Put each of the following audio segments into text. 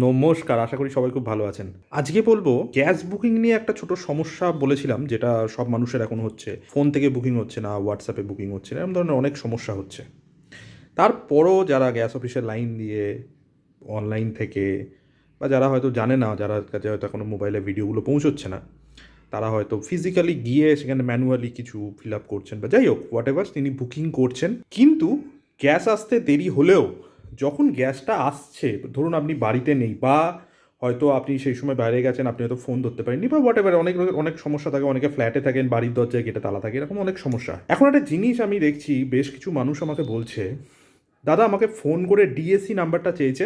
নমস্কার, আশা করি সবাই খুব ভালো আছেন। আজকে বলবো গ্যাস বুকিং নিয়ে একটা ছোট সমস্যা বলেছিলাম, যেটা সব মানুষের এখন হচ্ছে। ফোন থেকে বুকিং হচ্ছে না, হোয়াটসঅ্যাপে বুকিং হচ্ছে না, এরকম ধরনের অনেক সমস্যা হচ্ছে। তারপরও যারা গ্যাস অফিসে লাইন দিয়ে অনলাইন থেকে, বা যারা হয়তো জানে না, যারা কাছে হয়তো এখনো মোবাইলে ভিডিওগুলো পৌঁছচ্ছে না, তারা হয়তো ফিজিক্যালি গিয়ে সেখানে ম্যানুয়ালি কিছু ফিল আপ করছেন, বা যাই হোক হোয়াট এভার, তিনি বুকিং করছেন। কিন্তু গ্যাস আসতে দেরি হলেও যখন গ্যাসটা আসছে, ধরুন আপনি বাড়িতে নেই, বা হয়তো আপনি সেই সময় বাইরে গেছেন, আপনি হয়তো ফোন ধরতে পারেননি, বা হোয়াট এভার, অনেক অনেক সমস্যা থাকে। অনেকে ফ্ল্যাটে থাকেন, বাড়ির দরজায় গেটে তালা থাকে, এরকম অনেক সমস্যা। এখন একটা জিনিস আমি দেখছি, বেশ কিছু মানুষ আমাকে বলছে, দাদা আমাকে ফোন করে ডিএসসি নাম্বারটা চেয়েছে,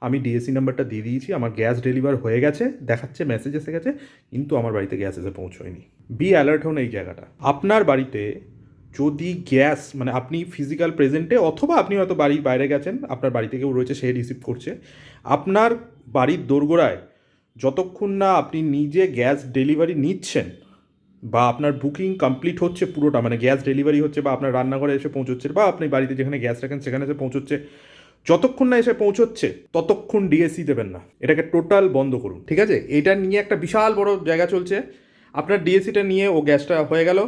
আমি ডিএসসি নাম্বারটা দিয়ে দিয়েছি, আমার গ্যাস ডেলিভার হয়ে গেছে, দেখাচ্ছে মেসেজ এসে গেছে, কিন্তু আমার বাড়িতে গ্যাস এসে পৌঁছয়নি। বি অ্যালার্ট হন এই জায়গাটা। আপনার বাড়িতে যদি গ্যাস, মানে আপনি ফিজিক্যাল প্রেজেন্টে, অথবা আপনি হয়তো বাড়ির বাইরে গেছেন, আপনার বাড়িতে কেউ রয়েছে, সে রিসিভ করছে, আপনার বাড়ির দোরগোড়ায় যতক্ষণ না আপনি নিজে গ্যাস ডেলিভারি নিচ্ছেন, বা আপনার বুকিং কমপ্লিট হচ্ছে পুরোটা, মানে গ্যাস ডেলিভারি হচ্ছে, বা আপনার রান্নাঘরে এসে পৌঁছচ্ছে, বা আপনি বাড়িতে যেখানে গ্যাস রাখেন সেখানে এসে পৌঁছচ্ছে, যতক্ষণ না এসে পৌঁছচ্ছে ততক্ষণ ডিএসসি দেবেন না। এটাকে টোটাল বন্ধ করুন, ঠিক আছে? এটা নিয়ে একটা বিশাল বড় জায়গা চলছে। আপনার ডিএসসিটা নিয়ে ও গ্যাসটা হয়ে গেল,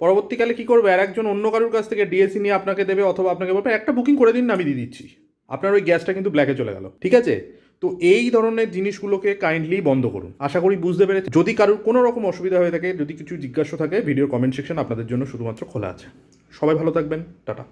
পরবর্তীকালে কী করবে, আর একজন অন্য কারোর কাছ থেকে ডিএসসি নিয়ে আপনাকে দেবে, অথবা আপনাকে বলবে একটা বুকিং করে দিন না, আমি দিয়ে দিচ্ছি। আপনার ওই গ্যাসটা কিন্তু ব্ল্যাকে চলে গেল, ঠিক আছে? তো এই ধরনের জিনিসগুলোকে কাইন্ডলি বন্ধ করুন। আশা করি বুঝতে পেরেছি। যদি কারোর কোনো রকম অসুবিধা হয়ে থাকে, যদি কিছু জিজ্ঞাসা থাকে, ভিডিওর কমেন্ট সেকশন আপনাদের জন্য শুধুমাত্র খোলা আছে। সবাই ভালো থাকবেন, টাটা।